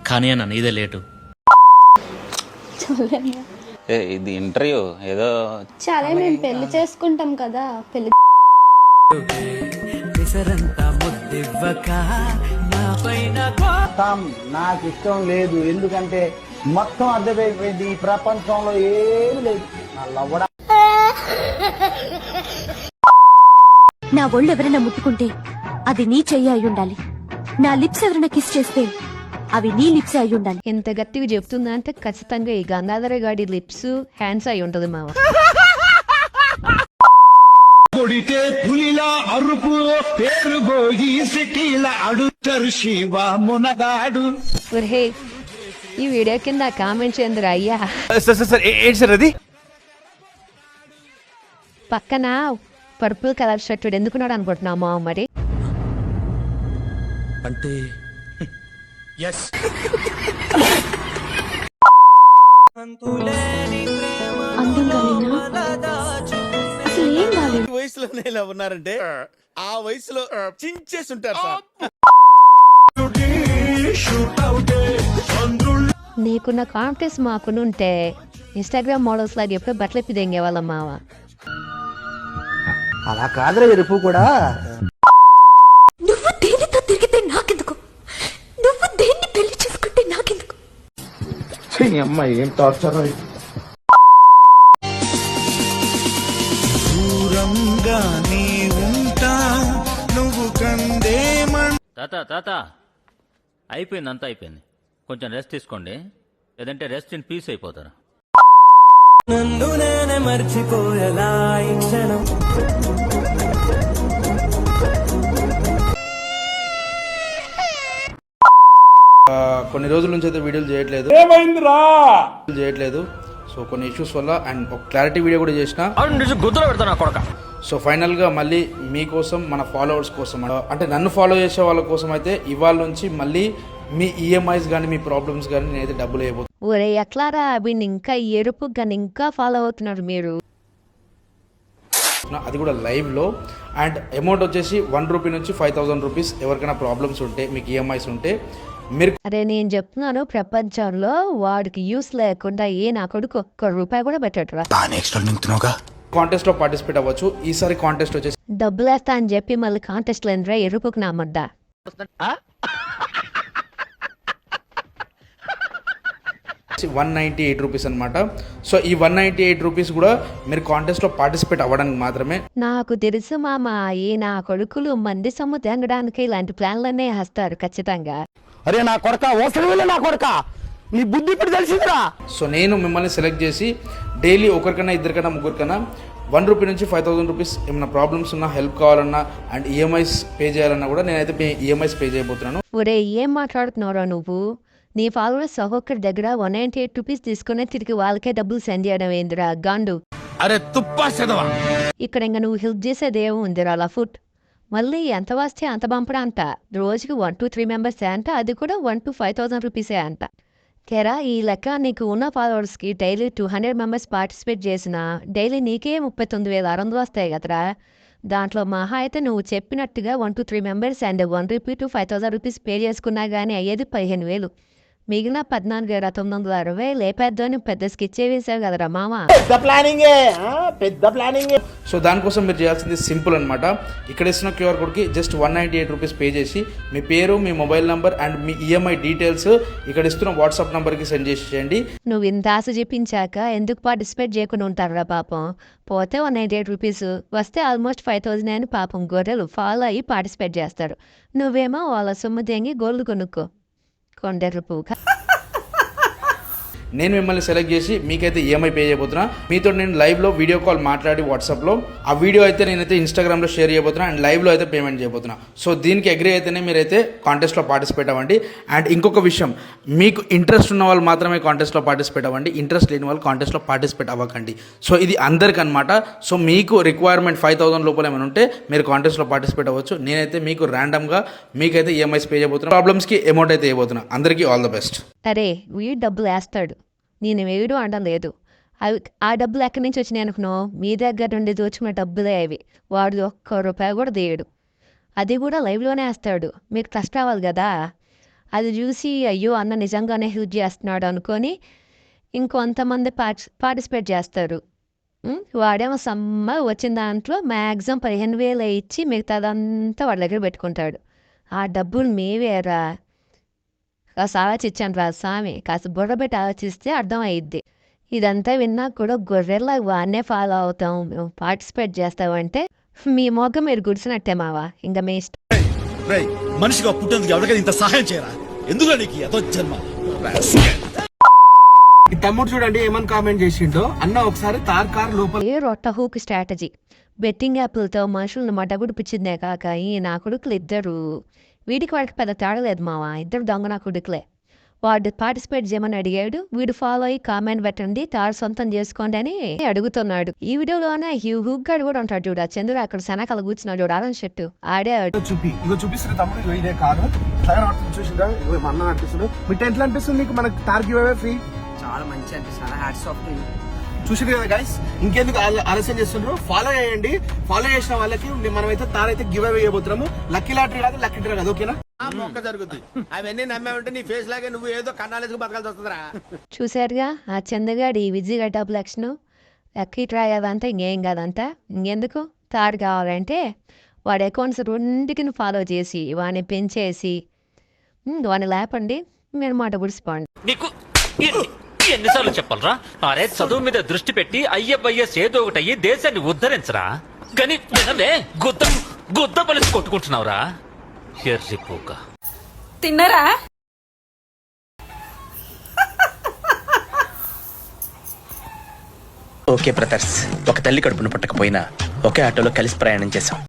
కానీ అన్న నీదే లేటు. ఇది ఇంటర్వ్యూ ఏదో చాలా మేము పెళ్లి చేసుకుంటాం కదా పెళ్లి నాకు ఇష్టం లేదు, ఎందుకంటే మొత్తం అర్థమైపోయింది ఈ ప్రపంచంలో ఏమి లేదు. నా ఒళ్ళు ఎవరైనా ముట్టుకుంటే అది నీ చెయ్యి అయి ఉండాలి. నా లిప్స్ ఎవరైనా కిస్ చేస్తే అవి నీ లిప్స్ అయి ఉండాలి. ఎంత గట్టిగా చెప్తుందా అంటే ఖచ్చితంగా ఈ గంగాధర గాడి లిప్స్ హ్యాండ్స్ అయి ఉంటది మావ. కొడితే పులిలా అరుపు పేరు గోగి సిటీల అడుగుతారు శివ మునగాడు. హే ఈ వీడియో కింద కామెంట్ చేయండి అయ్యా. ఏంటి సార్ అది? పక్కన పర్పుల్ కలర్ షర్ట్ ఎందుకున్నాడు అనుకుంటున్నావు మావ? మరి అంటే అందంగా లేనా? అసలు ఏం కాలేదు. వయసులోనే ఇలా ఉన్నారంటే ఆ వయసులో చించేసి ఉంటారు సార్. నీకున్న కాన్ఫిడెన్స్ మాకునుంటే ఇన్స్టాగ్రామ్ మోడల్స్ లాగా ఎప్పుడో బట్టలు ఎప్పి దెంగే వాళ్ళ మావ. అలా కాదురా ఎరుపు కూడా. నువ్వు దేనితో తిరిగితే నాకెందుకు, నువ్వు దేన్ని పెళ్లి చేసుకుంటే నాకెందుకు? అమ్మాయి ఏం టార్చర్. దూరంగా నీ ఉంటా నువ్వు కందేమన్. తాత అయిపోయింది, అంతా అయిపోయింది. కొంచెం రెస్ట్ తీసుకోండి, లేదంటే రెస్ట్ ఇన్ పీస్ అయిపోతారు. నన్ను నేనే మర్చిపోయేలా ఈ క్షణం. కొన్ని రోజుల నుంచి అయితే వీడియోలు చేయట్లేదు. సో కొన్ని ఇష్యూస్ వల్ల అండ్ ఒక క్లారిటీ వీడియో కూడా చేసిన. సో ఫైనల్గా మళ్ళీ మీకోసం, మన ఫాలోవర్స్ కోసం, అంటే నన్ను ఫాలో చేసే వాళ్ళ కోసం అయితే ఇవాళ నుంచి మళ్ళీ మీ ఈఎంఐస్ కానీ మీ ప్రాబ్లమ్స్ కానీ నేనైతే డబ్బులు వేయబోతున్నాను. ఒరే ఎట్లారా వీడిని ఇంకా ఎరుపు కానీ ఇంకా ఫాలో అవుతున్నారు మీరు. అది కూడా లైవ్లో. అండ్ అమౌంట్ వచ్చేసి 1 రూపీ నుంచి 5000 రూపీస్. ఎవరికైనా ప్రాబ్లమ్స్ ఉంటే, మీకు ఈఎంఐస్ ఉంటే మీరు. అరే నేను చెప్తున్నాను, ప్రపంచంలో వాడికి యూస్ లేకుండా నా కొడుకు ₹1 కూడా పెట్టాడురా. కాంటెస్ట్ లో పార్టిసిపేట్ అవ్వచ్చు. ఈసారి కాంటెస్ట్ వచ్చేసి డబ్బులు వేస్తా అని చెప్పి మళ్ళీ కాంటెస్ట్ లేనిరా ఎరుపుకు నా ముద్ద. 198 రూపీస్ అనమాట. సో ఈ 198 రూపీస్ కూడా మీరు కాంటెస్ట్ లో పార్టిసిపేట్ అవ్వడానికి మాత్రమే. నాకు తెలుసు మామ, నా కొడుకులు మంది సొమ్ము తెంగడానికి ఇలాంటి ప్లాన్లనే వేస్తారు ఖచ్చితంగా. అరే నా కొడక, నా కొడక, నీ బుద్ధి ఇప్పుడు తెలిసిందిరా. సో నేను మిమ్మల్ని సెలెక్ట్ చేసి డైలీ ఒకరికన్నా, ఇద్దరికన్నా, ముగ్గురికన్నా 1 రూపీ నుంచి 5000 రూపీస్ ఏమైనా ప్రాబ్లమ్స్ ఉన్నా, హెల్ప్ కావాలన్నా అండ్ ఈఎంఐస్ పే చేయాలన్నా కూడా నేనైతే ఈఎంఐస్ పే చేయబోతున్నాను. ఒరే ఏం మాట్లాడుతున్నారా నువ్వు? నీ ఫాలోవర్స్ ఒక్కొక్కరి దగ్గర 198 రూపీస్ తీసుకునే తిరిగి వాళ్ళకే డబ్బులు సెండ్ చేయడం ఏందిరా గాండు? అరే తుప్పా చదవా. ఇక్కడ ఇంకా నువ్వు హెల్ప్ చేసేది ఏముందిరా లఫుట్? మళ్ళీ ఎంత వస్తే అంత పంపడా అంట. రోజుకి 1 to 3 మెంబర్స్ అంట, అది కూడా 1 to 5000 రూపీసే అంట. కేరా ఈ లెక్క నీకు ఉన్న ఫాలోవర్స్కి డైలీ 200 మెంబర్స్ పార్టిసిపేట్ చేసినా డైలీ నీకే 39,600 వస్తాయి కదరా. దాంట్లో మహా అయితే నువ్వు చెప్పినట్టుగా 1 to 3 members and 1 rupee to 5000 rupees pay చేసుకున్నా కానీ అయ్యేది 15,000. మిగిలిన 14,960 లేపేద్దని పెద్ద స్కెచ్ వేసావు కదరా మామ. పెద్ద ప్లానింగ్. సో దానికోసం మీరు చేయాల్సింది సింపుల్ అనమాట. ఇక్కడ ఇస్తున్న క్యూఆర్ కోడ్కి జస్ట్ 198 రూపీస్ పే చేసి మీ పేరు, మీ మొబైల్ నంబర్ అండ్ మీ ఈఎంఐ డీటెయిల్స్ ఇక్కడ ఇస్తున్న వాట్సాప్ నంబర్కి సెండ్ చేసేయండి. నువ్వు ఇంత ఆశ చెప్పించాక ఎందుకు పార్టిసిపేట్ చేయకుండా ఉంటారా పాపం? పోతే 198 రూపీస్ వస్తే ఆల్మోస్ట్ 5,000 అని పాపం గొర్రెలు ఫాలో అయ్యి పార్టిసిపేట్ చేస్తారు. నువ్వేమో వాళ్ళ సొమ్ము తెంగి గోల్డ్ కొనుక్కో. కొండెరుపు. నేను మిమ్మల్ని సెలెక్ట్ చేసి మీకైతే ఈఎంఐ పే చేయబోతున్నా. మీతో నేను లైవ్లో వీడియో కాల్ మాట్లాడి వాట్సాప్లో ఆ వీడియో అయితే నేనైతే ఇన్స్టాగ్రామ్లో షేర్ చేయబోతున్నా అండ్ లైవ్లో అయితే పేమెంట్ చేయబోతున్నా. సో దీనికి అగ్రీ అయితేనే మీరైతే కాంటెస్ట్లో పార్టిసిపేట్ అవ్వండి. అండ్ ఇంకొక విషయం, మీకు ఇంట్రెస్ట్ ఉన్న వాళ్ళు మాత్రమే కాంటెస్ట్లో పార్టిసిపేట్ అవ్వండి. ఇంట్రెస్ట్ లేని వాళ్ళు కాంటెస్ట్లో పార్టిసిపేట్ అవ్వకండి. సో ఇది అందరికీ అనమాట. సో మీకు రిక్వైర్మెంట్ 5000 లోపల ఏమైనా ఉంటే మీరు కాంటెస్ట్లో పార్టిసిపేట్ అవ్వచ్చు. నేనైతే మీకు ర్యాండమ్గా మీకైతే ఈఎంఐస్ పే చేయబోతున్నా. ప్రాబ్లమ్స్కి అమౌంట్ అయితే ఇవ్వబోతున్నా. అందరికీ ఆల్ ద బెస్ట్. అరే వీడు డబ్బులు వేస్తాడు, నేను వేయడం అనడం లేదు. అవి ఆ డబ్బులు ఎక్కడి నుంచి వచ్చినాయి అనుకున్నావు? మీ దగ్గర నుండి దోచుకున్న డబ్బులే అవి. వాడు ₹1 కూడా తీయడు, అది కూడా లైవ్లోనే వేస్తాడు. మీకు ట్రస్ట్ రావాలి కదా. అది చూసి అయ్యో అన్న నిజంగానే హెల్ప్ చేస్తున్నాడు అనుకొని ఇంకొంతమంది పార్టిసిపేట్ చేస్తారు. వాడేమో సమ్మ వచ్చిన దాంట్లో మ్యాక్సిమం 15,000 ఇచ్చి మిగతాదంతా వాడి దగ్గర పెట్టుకుంటాడు. ఆ డబ్బులు మేవేరా, కాస్త ఆలోచించాను రా స్వామి, కాస్త బుర్ర పెట్టి ఆలోచిస్తే అర్థం అయ్యిద్ది. ఇదంతా విన్నా కూడా గొర్రెల్లా వాడినే ఫాలో అవుతాం, మేము పార్టిసిపేట్ చేస్తామంటే మీ మొగ్గ మీరు గుడిసినట్టే మావా, ఇంకా మీ ఇష్టం. మనిషిగా పుట్టేందుకు ఎవరికైనా ఇంత సహాయం చేయరా? ఎందుకు నీకు ఏదో జన్మ? ఈ తమ్ముడు చూడండి ఏమని కామెంట్ చేసిండో. అన్న ఒకసారి తార్ కార్ లోపల ఏ రొట్ట హూక్ స్ట్రాటజీ, బెట్టింగ్ యాప్లతో మనుషులను మడ్డగుడిపించిందే కాక ఈ నా కొడుకులు ఇద్దరు, వీడికి వాడికి పెద్ద తేడా లేదు మావా, ఇద్దరు దొంగ నా కొడుకులే. వాడు పార్టిసిపేట్ చేయమని అడిగాడు, వీడు ఫాలో అయ్యి కామెంట్ పెట్టండి, తాడు సొంతం చేసుకోండి అని అడుగుతున్నాడు. ఈ వీడియోలోనే హూక్ గాడు కూడా ఉంటాడు చూడు, ఆ చంద్రుడు అక్కడ శనకాల కూర్చున్నాడు చూడు, ఆరెంజ్ షర్టు ఆడే. చూపిస్తున్న తమ్ముడు ఇదే కాదు చూసిందా, అన్న అనిపిస్తుంది. మీ టెంట్ అనిపిస్తుంది నీకు, మనకు తార్ గివ్ అవే ఫ్రీ. చాలా మంచి అనిపిస్తుంది, హ్యాట్స్ ఆఫ్. చూసింది కదా గైస్, ఇంకెందుకు ఆలస్యం చేస్తున్నారు? ఫాలో చేయండి. ఫాలో చేసిన వాళ్ళకి మనమైతే తారైతే గివ్ అవే చేయబోతున్నాము. లక్కీ లాటరీ కాదు, లక్కీ డ్రా కాదు, ఓకేనా? మొక్క జరుగుతుంది. అవన్నీ నమ్మే ఉంటే నీ ఫేస్ లాగే నువ్వు ఏదో కన్నాలేసుకు బతకాల్సి వస్తుందిరా. చూసారుగా ఆ చందగాడి విజయగా డబ్బులు లక్షణం, లక్కీ ట్రై అదంతా ఇంకేం కాదంతా. ఇంకెందుకు తాడు కావాలంటే వాడి అకౌంట్స్ రెండుకి ఫాలో చేసి వాడిని పెంచేసి వాడిని లేపండి, మీరు మాట గుడిసిపోండి. నీకు ఎన్నిసార్లు చెప్పాలరా? అరే చదువు మీద దృష్టి పెట్టి ఐఎఫ్ఐఎస్ ఏదో ఒకటి అయ్యి దేశాన్ని ఉద్ధరించరా, కానీ వినలే, గుద్ద పలిసి కొట్టుకుంటున్నావురా ఎర్రిపోక. తిన్నరా? ఓకే బ్రదర్స్, ఒక తల్లి కడుపును పుట్టకపోయినా ఒకే ఆటోలో కలిసి ప్రయాణం చేశాం.